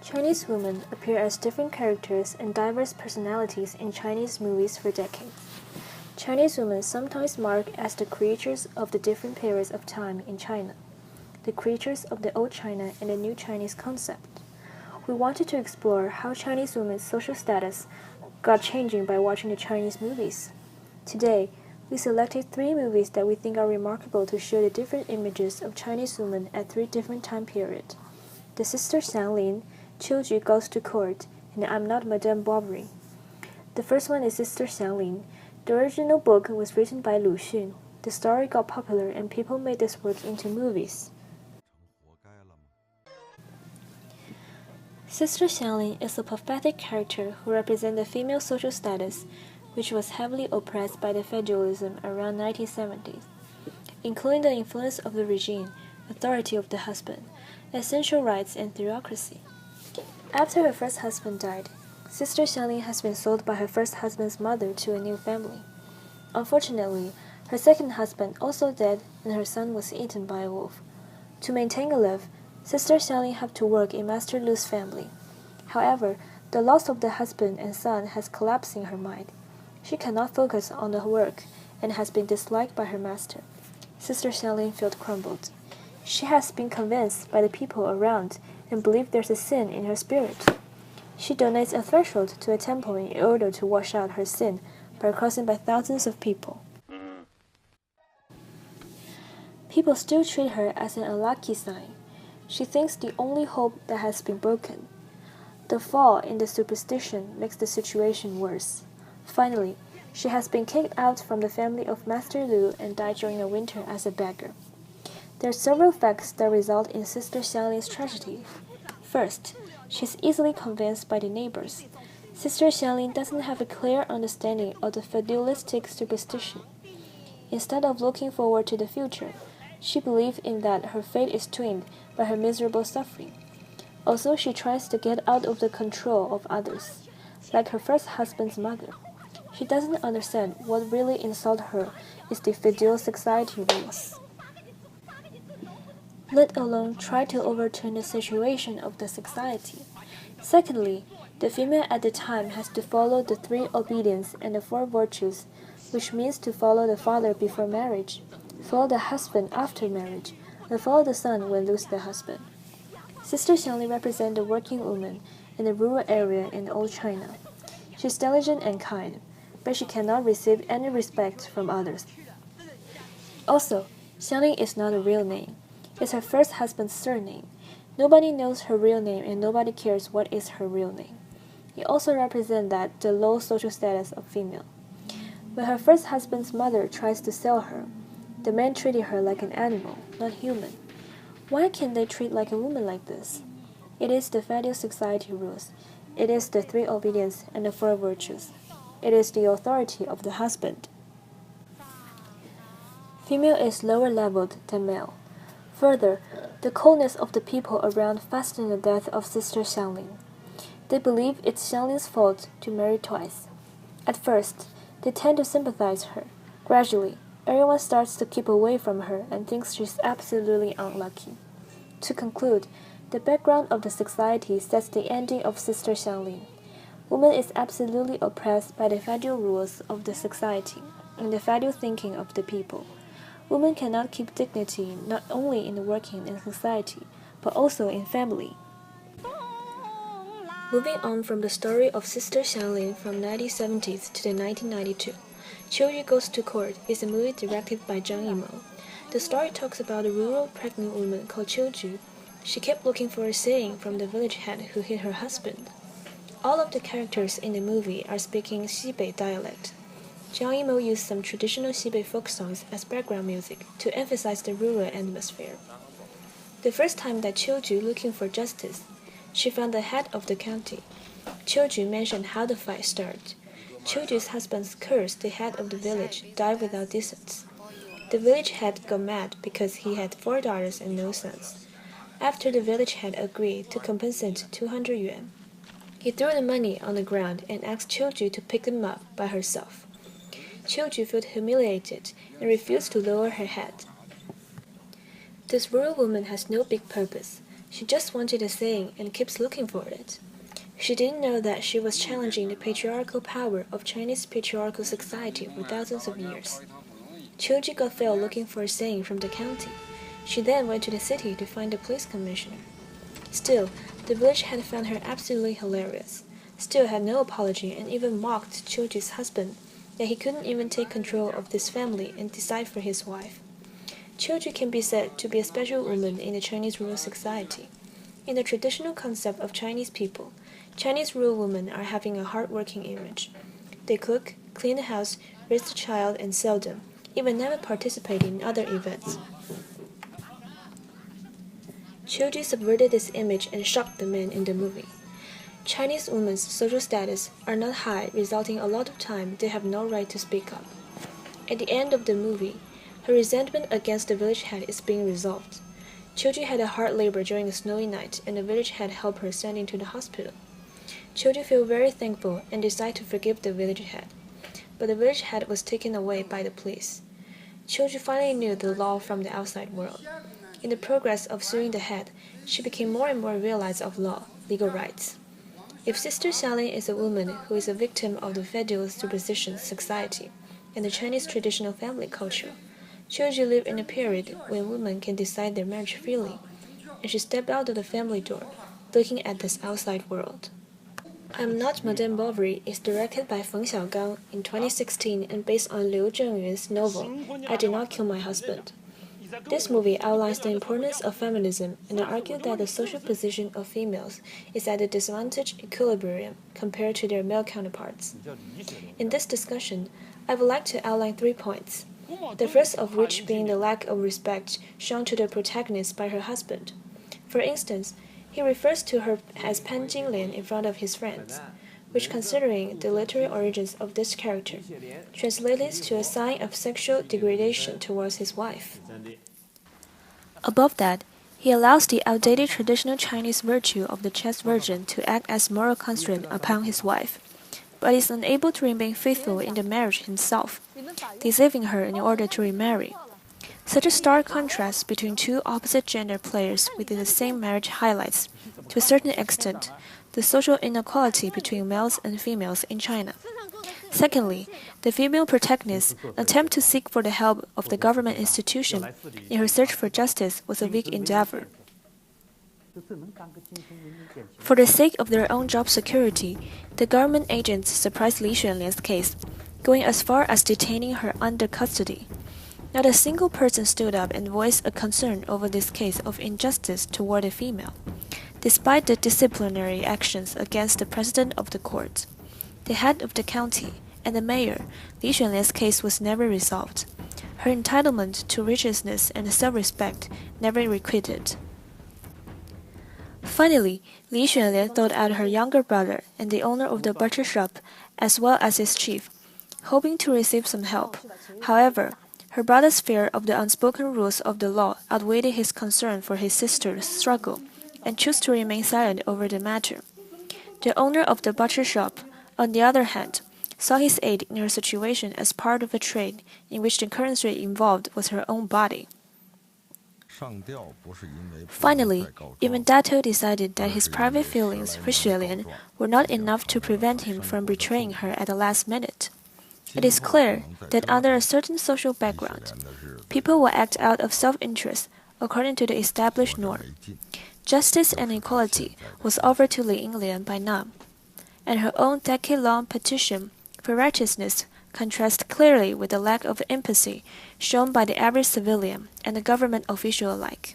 Chinese women appear as different characters and diverse personalities in Chinese movies for decades. Chinese women sometimes marked as the creatures of the different periods of time in China, the creatures of the old China and the new Chinese concept. We wanted to explore how Chinese women's social status got changing by watching the Chinese movies. Today, we selected 3 movies that we think are remarkable to show the different images of Chinese women at 3 different time periods. The Sister Xianglin, Qiuju Goes to Court, and I'm Not Madame Bovary. The first one is Sister Xianglin. The original book was written by Lu Xun. The story got popular and people made this work into movies. Sister Xianglin is a pathetic character who represents the female social status, which was heavily oppressed by the feudalism around 1970s, including the influence of the regime, authority of the husband, essential rights, and theocracy. After her first husband died, Sister Xianglin has been sold by her first husband's mother to a new family. Unfortunately, her second husband also died and her son was eaten by a wolf. To maintain a life, Sister Xianglin had to work in Master Lu's family. However, the loss of the husband and son has collapsed in her mind. She cannot focus on the work and has been disliked by her master. Sister Xianglin felt crumbled. She has been convinced by the people around and believes there's a sin in her spirit. She donates a threshold to a temple in order to wash out her sin by crossing by thousands of people. People still treat her as an unlucky sign. She thinks the only hope that has been broken. The fall in the superstition makes the situation worse. Finally, she has been kicked out from the family of Master Lu and died during the winter as a beggar. There are several facts that result in Sister Xianglin's tragedy. First, she is easily convinced by the neighbors. Sister Xianglin doesn't have a clear understanding of the feudalistic superstition. Instead of looking forward to the future, she believes in that her fate is twinned by her miserable suffering. Also, she tries to get out of the control of others, like her first husband's mother. She doesn't understand what really insults her is the feudal society rules, let alone try to overturn the situation of the society. Secondly, the female at the time has to follow the 3 obedience and the 4 virtues, which means to follow the father before marriage, follow the husband after marriage, and follow the son when lose the husband. Sister Xianglin represents the working woman in the rural area in old China. She is diligent and kind, but she cannot receive any respect from others. Also, Xianglin is not a real name. It's her first husband's surname. Nobody knows her real name and nobody cares what is her real name. It also represents the low social status of female. When her first husband's mother tries to sell her, the man treated her like an animal, not human. Why can't they treat like a woman like this? It is the feudal society rules. It is the 3 obedience and the 4 virtues. It is the authority of the husband. Female is lower leveled than male. Further, the coldness of the people around fastened the death of Sister Xianglin. They believe it's Xianglin's fault to marry twice. At first, they tend to sympathize her. Gradually, everyone starts to keep away from her and thinks she's absolutely unlucky. To conclude, the background of the society sets the ending of Sister Xianglin. Woman is absolutely oppressed by the feudal rules of the society and the feudal thinking of the people. Women cannot keep dignity not only in the working and society, but also in family. Moving on from the story of Sister Xianglin from 1970s to the 1992, Qiuju Goes to Court is a movie directed by Zhang Yimou. The story talks about a rural pregnant woman called Qiuju. She kept looking for a saying from the village head who hit her husband. All of the characters in the movie are speaking Xibei dialect. Zhang Yimou used some traditional Xibei folk songs as background music to emphasize the rural atmosphere. The first time that Qiuju looking for justice, she found the head of the county. Qiuju mentioned how the fight started. Qiuju's husband's cursed the head of the village died without descendants. The village head got mad because he had 4 daughters and no sons. After the village head agreed to compensate 200 yuan, he threw the money on the ground and asked Qiuju to pick them up by herself. Qiuju felt humiliated and refused to lower her head. This rural woman has no big purpose. She just wanted a saying and keeps looking for it. She didn't know that she was challenging the patriarchal power of Chinese patriarchal society for thousands of years. Qiuji got Phil looking for a saying from the county. She then went to the city to find the police commissioner. Still, the village had found her absolutely hilarious. Still had no apology and even mocked Qiuji's husband, that he couldn't even take control of this family and decide for his wife. Qiuji can be said to be a special woman in the Chinese rural society. In the traditional concept of Chinese people, Chinese rural women are having a hard-working image. They cook, clean the house, raise the child, and sell them, even never participating in other events. Qiuji subverted this image and shocked the men in the movie. Chinese women's social status are not high, resulting a lot of time they have no right to speak up. At the end of the movie, her resentment against the village head is being resolved. Qiuji had a hard labor during a snowy night, and the village head helped her send into the hospital. Qiuji feels very thankful and decides to forgive the village head, but the village head was taken away by the police. Qiuji finally knew the law from the outside world. In the progress of suing the head, she became more and more realized of law, legal rights. If Sister Xiaolin is a woman who is a victim of the feudal superstition society and the Chinese traditional family culture, Qiuji lived in a period when women can decide their marriage freely, and she stepped out of the family door, looking at this outside world. I'm Not Madame Bovary is directed by Feng Xiaogang in 2016 and based on Liu Zhengyuan's novel I Did Not Kill My Husband. This movie outlines the importance of feminism and argues that the social position of females is at a disadvantaged equilibrium compared to their male counterparts. In this discussion, I would like to outline 3 points, the first of which being the lack of respect shown to the protagonist by her husband. For instance, he refers to her as Pan Jinglian in front of his friends, which, considering the literary origins of this character, translates to a sign of sexual degradation towards his wife. Above that, he allows the outdated traditional Chinese virtue of the chaste virgin to act as moral constraint upon his wife, but is unable to remain faithful in the marriage himself, deceiving her in order to remarry. Such a stark contrast between two opposite gender players within the same marriage highlights, to a certain extent, the social inequality between males and females in China. Secondly, the female protagonist's attempt to seek for the help of the government institution in her search for justice was a weak endeavor. For the sake of their own job security, the government agents suppressed Li Xuanlian's case, going as far as detaining her under custody. Not a single person stood up and voiced a concern over this case of injustice toward a female, despite the disciplinary actions against the president of the court, the head of the county, and the mayor. Li Xuanlian's case was never resolved. Her entitlement to righteousness and self-respect never requited. Finally, Li Xuanlian thought out her younger brother and the owner of the butcher shop, as well as his chief, hoping to receive some help. However, her brother's fear of the unspoken rules of the law outweighed his concern for his sister's struggle, and chose to remain silent over the matter. The owner of the butcher shop, on the other hand, saw his aid in her situation as part of a trade in which the currency involved was her own body. Finally, even Dato decided that his private feelings for Xuelian were not enough to prevent him from betraying her at the last minute. It is clear that under a certain social background, people will act out of self-interest according to the established norm. Justice and equality was offered to Li Yinglian by Nam, and her own decade-long petition for righteousness contrasts clearly with the lack of empathy shown by the average civilian and the government official alike.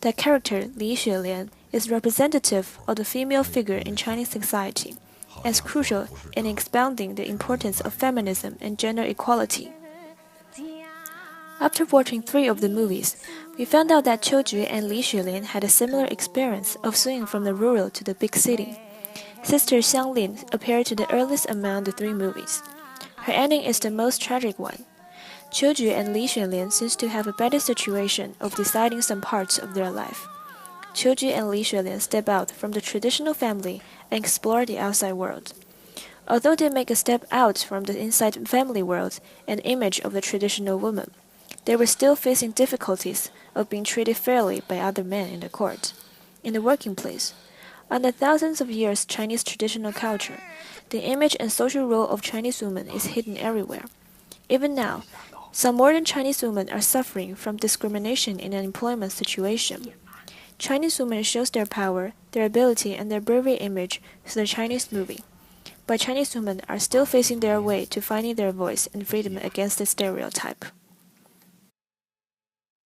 The character Li Xuelian is representative of the female figure in Chinese society, as crucial in expounding the importance of feminism and gender equality. After watching 3 of the movies, we found out that Qiuji and Li Xuelian had a similar experience of swinging from the rural to the big city. Sister Xiang Lin appeared to the earliest among the 3 movies. Her ending is the most tragic one. Qiuji and Li Xuelian seems to have a better situation of deciding some parts of their life. Qiuji and Li Xuelian step out from the traditional family and explore the outside world. Although they make a step out from the inside family world and image of the traditional woman, they were still facing difficulties of being treated fairly by other men in the court. in the working place. Under thousands of years Chinese traditional culture, the image and social role of Chinese women is hidden everywhere. Even now, some modern Chinese women are suffering from discrimination in an employment situation. Chinese women shows their power, their ability, and their bravery image through the Chinese movie. But Chinese women are still facing their way to finding their voice and freedom against this stereotype.